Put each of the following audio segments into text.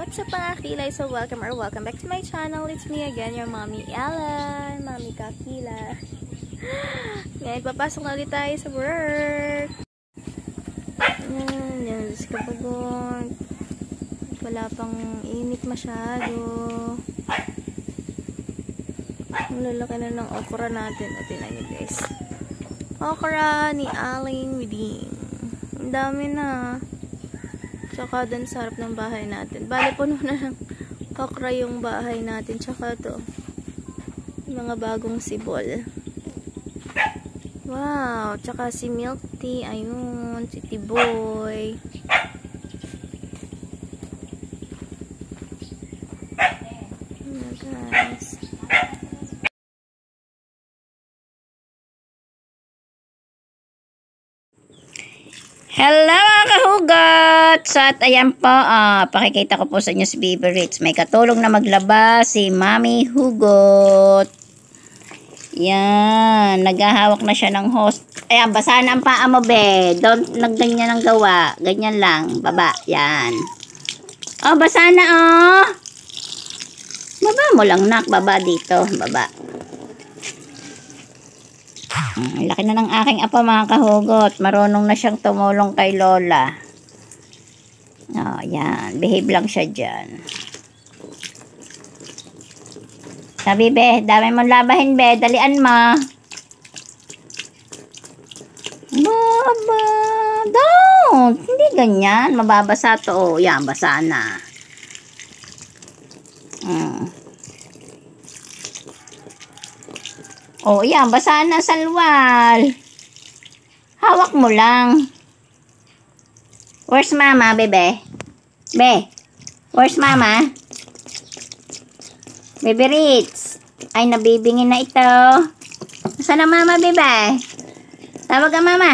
What's up mga kilay? So welcome back to my channel. It's me again, your mommy Ellen, Mommy Kakila. Ngayon papasok na ulit tayo sa work. Yan, kapagon. Wala pang init masyado. Ang lalaki na ng okra natin. O tinan nyo guys, okra ni Aling Widing. Ang dami na. Tsaka dun sa harap ng bahay natin. Bale, puno na ng okra yung bahay natin. Tsaka to, mga bagong sibol. Wow! Tsaka si Milk Tea. Ayun, si Tiboy. Ayan guys. Hello mga kahugot! So at ayan po, pakikita ko po sa inyo si Baby Ritz. May katulong na maglaba si Mami Hugot. Yan, naghahawak na siya ng hose. Ayan, basa na ang paa mo be. Don't nagganyan ang gawa. Ganyan lang, baba. Yan. Oh, basa na oh. Baba mo lang nak, baba dito, baba. Laki na ng aking apo mga kahugot. Marunong na siyang tumulong kay Lola. Oh, yan. Behave lang siya dyan. Sabi be, dami mong labahin be. Dalian mo. Baba. Don't. Hindi ganyan. Mababasa to. Oh, yan. Basa na. Oh, yan. Basa na sa salwal. Hawak mo lang. Where's mama, bebe? Be, where's mama? Baby Ritz. Ay, nabibingin na ito. Saan na mama, bebe? Tawag ang mama.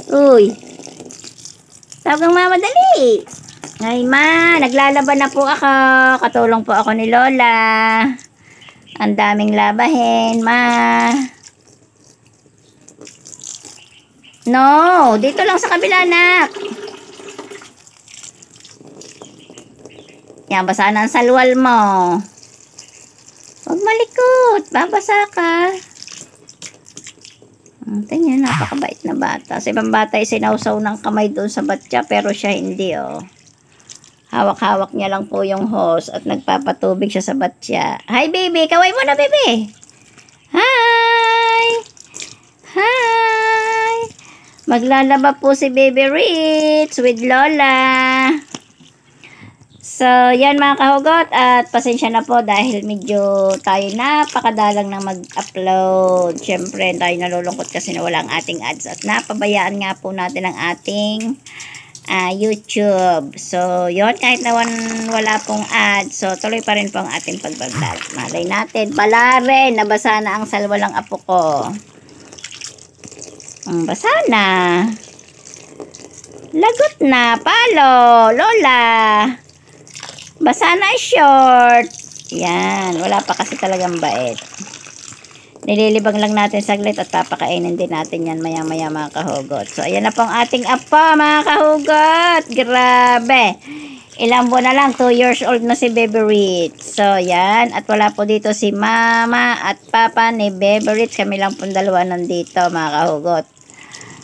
Uy. Tawag ang mama, dali. Ay, ma. Naglalaban na po ako. Katulong po ako ni Lola. Ang daming labahin, ma. No, dito lang sa kabila, nak. Yan, basa na ang salwal mo. Huwag malikot, babasa ka. Tingnan, napakabait na bata. Sa ibang bata ay sinawsaw ng kamay doon sa batya, pero siya hindi, oh. Hawak-hawak niya lang po yung hose at nagpapatubig siya sa batya. Hi, baby! Kaway mo na, baby! Hi! Hi! Maglalaba po si Baby Ritz with Lola. So, yan mga kahugot. At pasensya na po dahil medyo tayo napakadalang na mag-upload. Siyempre, tayo nalulungkot kasi na wala ang ating ads. At napabayaan nga po natin ang ating YouTube. So, yon kahit na wala pong ads. So, tuloy pa rin po ang ating pagbablog. Malay natin. Pala rin, nabasa na ang salwalang apo ko. Basa na. Lagot na. Palo. Lola. Basa na short. Yan. Wala pa kasi talagang bait. Nililibang lang natin saglit at papakainin din natin yan maya-maya mga kahugot. So, ayan na pong ating apo mga kahugot. Grabe. Ilang buwan na lang. 2 years old na si Baby Ritz. So, yan. At wala po dito si mama at papa ni Baby Ritz. Kami lang pong dalawa nandito mga kahugot.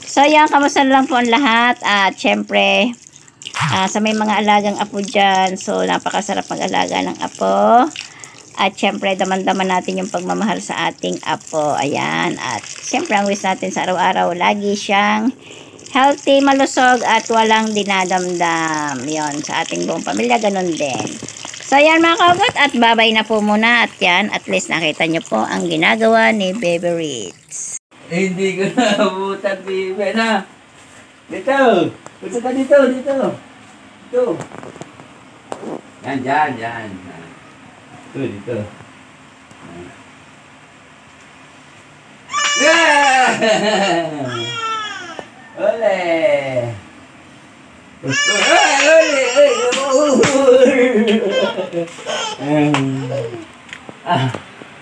So, yan. Kamusta na lang po ang lahat. At syempre, sa may mga alagang apo dyan. So, napakasarap mag-alaga ng apo. At syempre, daman-daman natin yung pagmamahal sa ating apo. Ayan. At syempre, ang wish natin sa araw-araw, lagi siyang healthy, malusog, at walang dinadamdam. Yon sa ating buong pamilya, ganun din. So, ayan mga kahugot. At babay na po muna. At yan, at least nakita nyo po ang ginagawa ni Baby Ritz. Hindi ko na abutan, Bibe, na. Dito. Punta ka dito, dito. Dito. Yan, dyan, dyan. Dito. Yeah! Ole!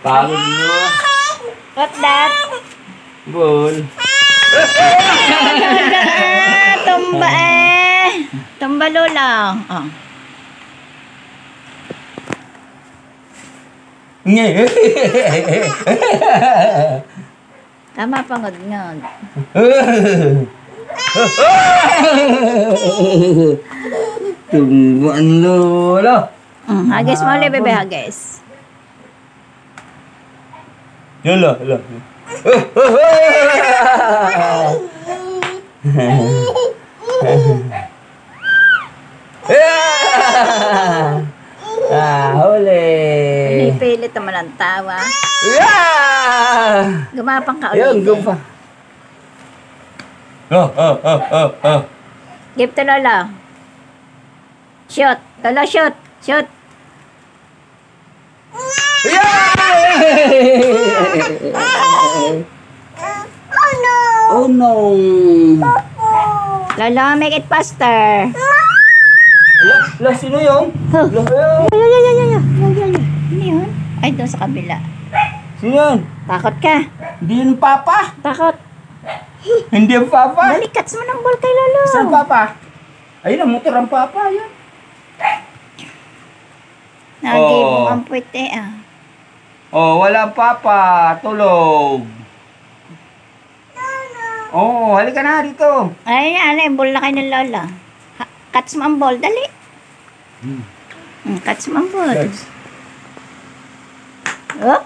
Pagod mo. What's that? Ball. Tumba eh. Tumba lola. Oh. Tama pa ngod-ngod. Tungguan Lola. Hagis mo ulit, bebe, hagis. Lola, Lola. Huli. Pinipilit naman ang tawa. Gumapang ka Yun, ulit. gumpa. Give to Lola. Shoot. Lola, shoot. Shoot. Oh no. Lola, make it faster. La, sino yun? Huh. Ano yun? Ay, doon sa kabila. Sino yun? Takot ka. Hindi yun Papa. Takot. Hindi yung Papa. Dali, cuts mo ng ball kay Lolo. Saan Papa? Ayun ang motor ang Papa. Ayun. Nagib mo Oh. ang puwit ah. Oh, wala Papa. Tulog. Oh, halika na dito. Ay, yung ball na kayo ng Lola. Cuts mo ang ball, dali. Cuts mo ang ball. Oh,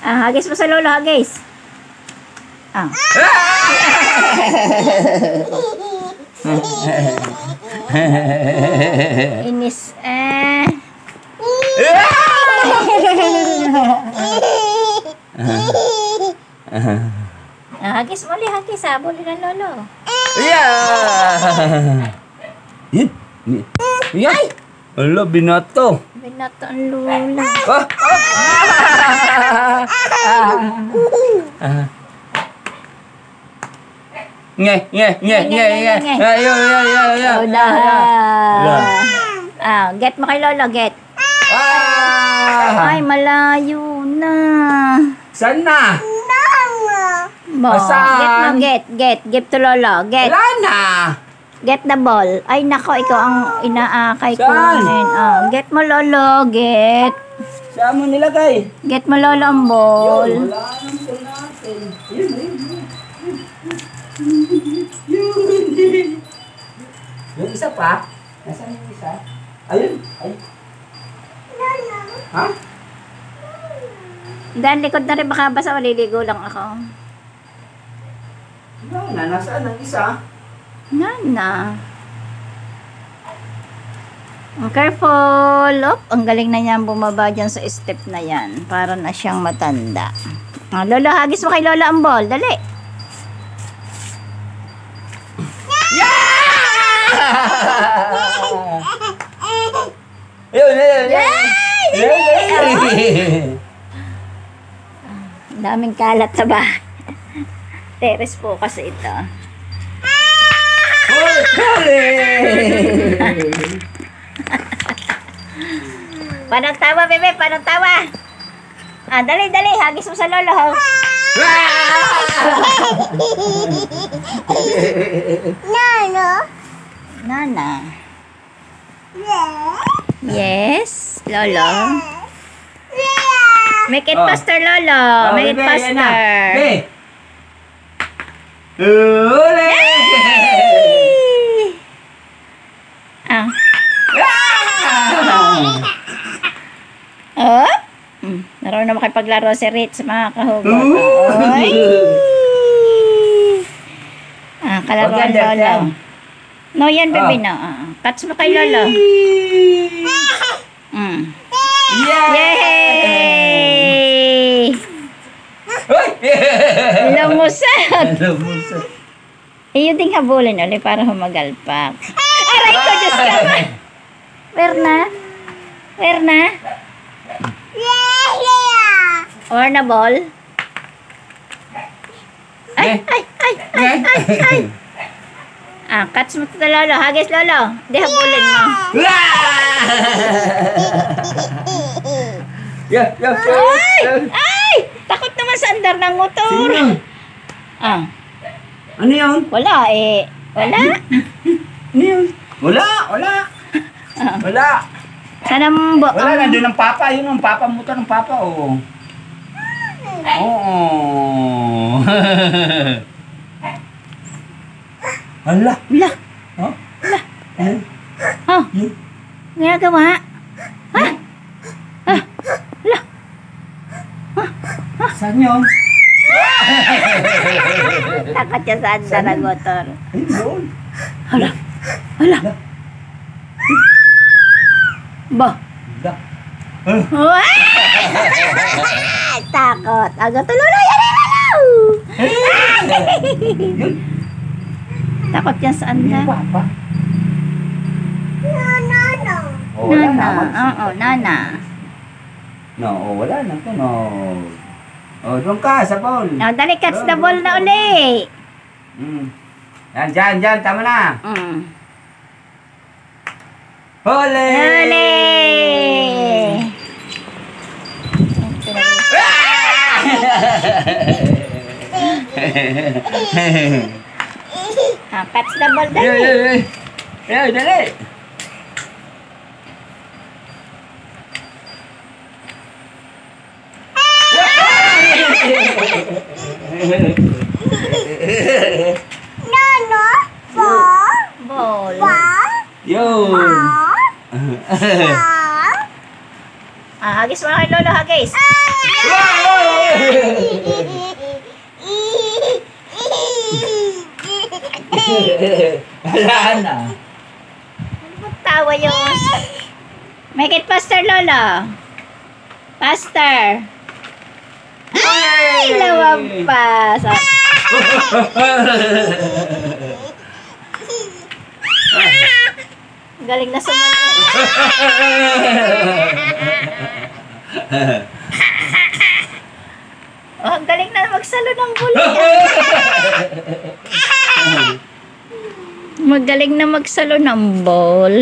hagis mo sa Lolo, hagis. Inis, hagis mo ulit, hagis. Habulin ng Lolo. Yan. Yan. Ala, binato. Binato ang Lola. Ayun. Get mo kay Lolo, get. Ay, malayo na. Saan na? Bo, Asan? get. Give to Lolo, get. Wala na. Get the ball. Ay, nako, ikaw ang inaakay ko. Saan? Get mo, Lolo, get. Saan mo nilagay? Get mo, Lolo, ang ball. Wala nang po natin. Yung isa pa? Nasaan yung isa? Ayun. Ay. Ha? Dan, likod na rin, baka basa, maliligo lang ako. Wala na. Nasaan ang isa? Nana. Careful. Ang galing na niyan bumaba dyan sa step na yan. Para na siyang matanda. Lolo, hagis mo kay Lola ang ball. Dali. Daming kalat sa bahay. Teres po kasi ito. Panang tawa, bebe. Panang tawa. Dali. Hagis mo sa Lolo. Ho. Nana. Yes, Lolo. Make it faster, Lolo. Make it faster. Uli! Naroon na makipaglaro si Ritz, mga kahugot. Oy! Kalaruan Lolo. No, yan, baby, no. Cuts mo kay Lolo. Yay! Lumusad! Iyo ding habulin ulit para humagalpak. Aray ko, Diyos ka ba? Where na? Or na ball? Ay! Cuts mo ito, Lolo. Hagis, Lolo. Di habulin mo. Ay! Takot naman sa andar ng motor. Sino? Ano yun? Wala. Wala. Ano yun? Wala, wala. Wala. Sana mo Wala, nandun ang papa. Yun ang papa mo ng papa, oh. Oo. Hala. Wala. Oh? Wala. Ayun. Oh, Yun. ginagawa. Ha? Wala. Saan yun? Takot siya saan daragotor. Ayun, doon. Hala. Hala. Ba? Hala. Wah! Takot. Aga tuloy na yan. Yun. Takot yan saan Yung na? papa. Oh, wala Nana. na. Oo, nana. No, oh, wala na to, no. Oh, doon ka, sa ball. Oh, dali, catch the ball na uli. Yan, dyan, tama na. Huli! Uli! Catch the ball, dali. Dali! Ball. Yun! Hagis mo kay Lolo, hagis. Wala na. Tawa yun. Make it faster, Lolo. Faster. Ay, lumampas. Galing na sumunod. Oh, ang galing na magsalo ng bulan. Magaling na magsalo ng ball.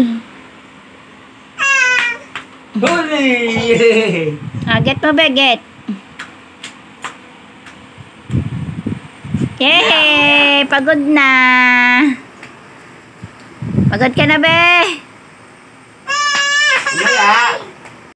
Huli! Get mo ba, get? Yay! Pagod na. Pagod ka na, be?